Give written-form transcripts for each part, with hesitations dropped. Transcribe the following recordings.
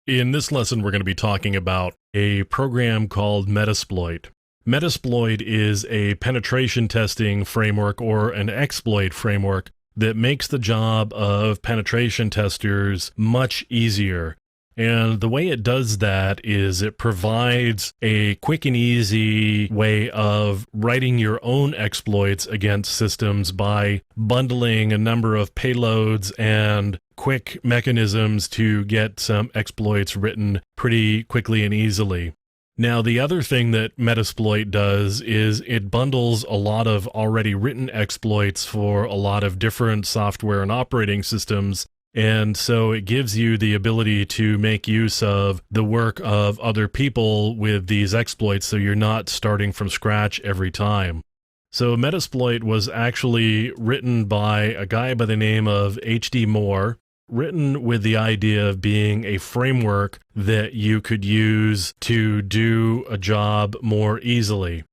In this lesson, we're going to be talking about a program called Metasploit. Metasploit is a penetration testing framework or an exploit framework that makes the job of penetration testers much easier. And the way it does that is it provides a quick and easy way of writing your own exploits against systems by bundling a number of payloads and quick mechanisms to get some exploits written pretty quickly and easily. Now, the other thing that Metasploit does is it bundles a lot of already written exploits for a lot of different software and operating systems. And so it gives you the ability to make use of the work of other people with these exploits, so you're not starting from scratch every time. So Metasploit was actually written by a guy by the name of H.D. Moore, written with the idea of being a framework that you could use to do a job more easily.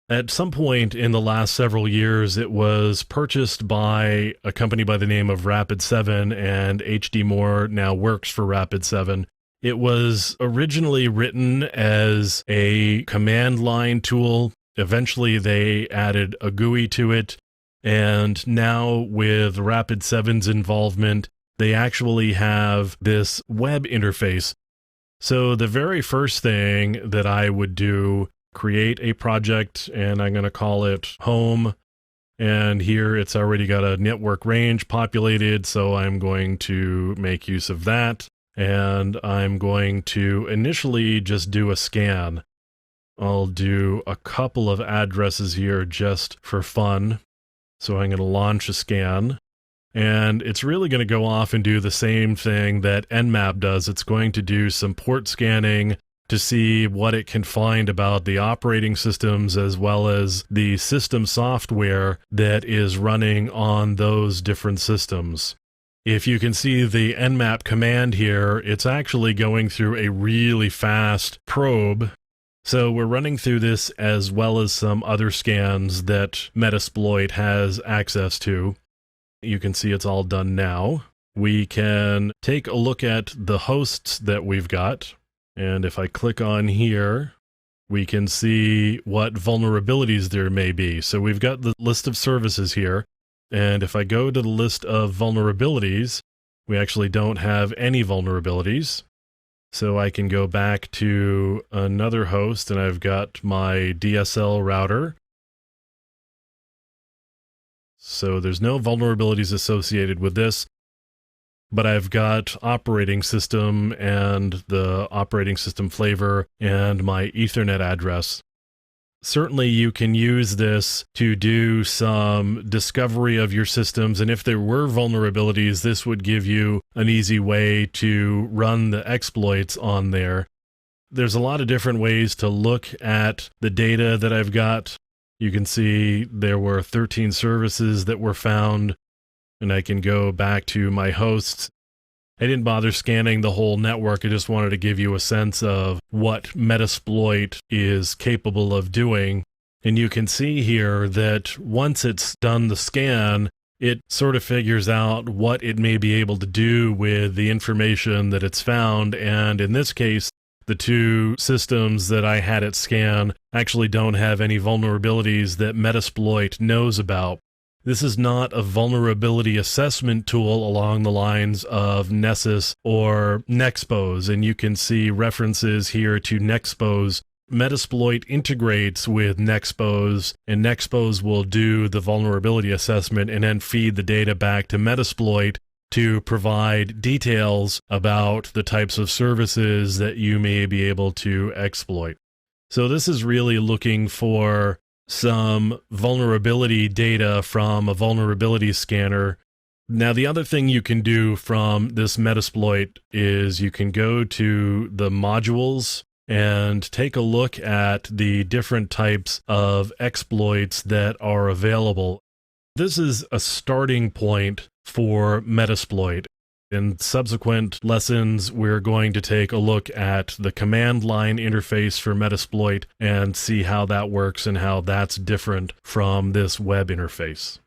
At some point in the last several years, it was purchased by a company by the name of Rapid7, and H.D. Moore now works for Rapid7. It was originally written as a command line tool. Eventually, they added a GUI to it, and now with Rapid7's involvement, they actually have this web interface. So the very first thing that I would do, create a project, and I'm going to call it home. And here it's already got a network range populated, so I'm going to make use of that. And I'm going to initially just do a scan. I'll do a couple of addresses here just for fun. So I'm going to launch a scan. And it's really going to go off and do the same thing that Nmap does. It's going to do some port scanning to see what it can find about the operating systems as well as the system software that is running on those different systems. If you can see the Nmap command here, it's actually going through a really fast probe. So we're running through this as well as some other scans that Metasploit has access to. You can see it's all done now. We can take a look at the hosts that we've got. And if I click on here, we can see what vulnerabilities there may be. So we've got the list of services here. And if I go to the list of vulnerabilities, we actually don't have any vulnerabilities. So I can go back to another host, and I've got my DSL router. So there's no vulnerabilities associated with this. But I've got operating system and the operating system flavor and my Ethernet address. Certainly you can use this to do some discovery of your systems, and if there were vulnerabilities, this would give you an easy way to run the exploits on there. There's a lot of different ways to look at the data that I've got. You can see there were 13 services that were found. And I can go back to my hosts. I didn't bother scanning the whole network. I just wanted to give you a sense of what Metasploit is capable of doing. And you can see here that once it's done the scan, it sort of figures out what it may be able to do with the information that it's found. And in this case, the two systems that I had it scan actually don't have any vulnerabilities that Metasploit knows about. This is not a vulnerability assessment tool along the lines of Nessus or Nexpose, and you can see references here to Nexpose. Metasploit integrates with Nexpose, and Nexpose will do the vulnerability assessment and then feed the data back to Metasploit to provide details about the types of services that you may be able to exploit. So this is really looking for some vulnerability data from a vulnerability scanner. Now, the other thing you can do from this Metasploit is you can go to the modules and take a look at the different types of exploits that are available. This is a starting point for Metasploit. In subsequent lessons, we're going to take a look at the command line interface for Metasploit and see how that works and how that's different from this web interface.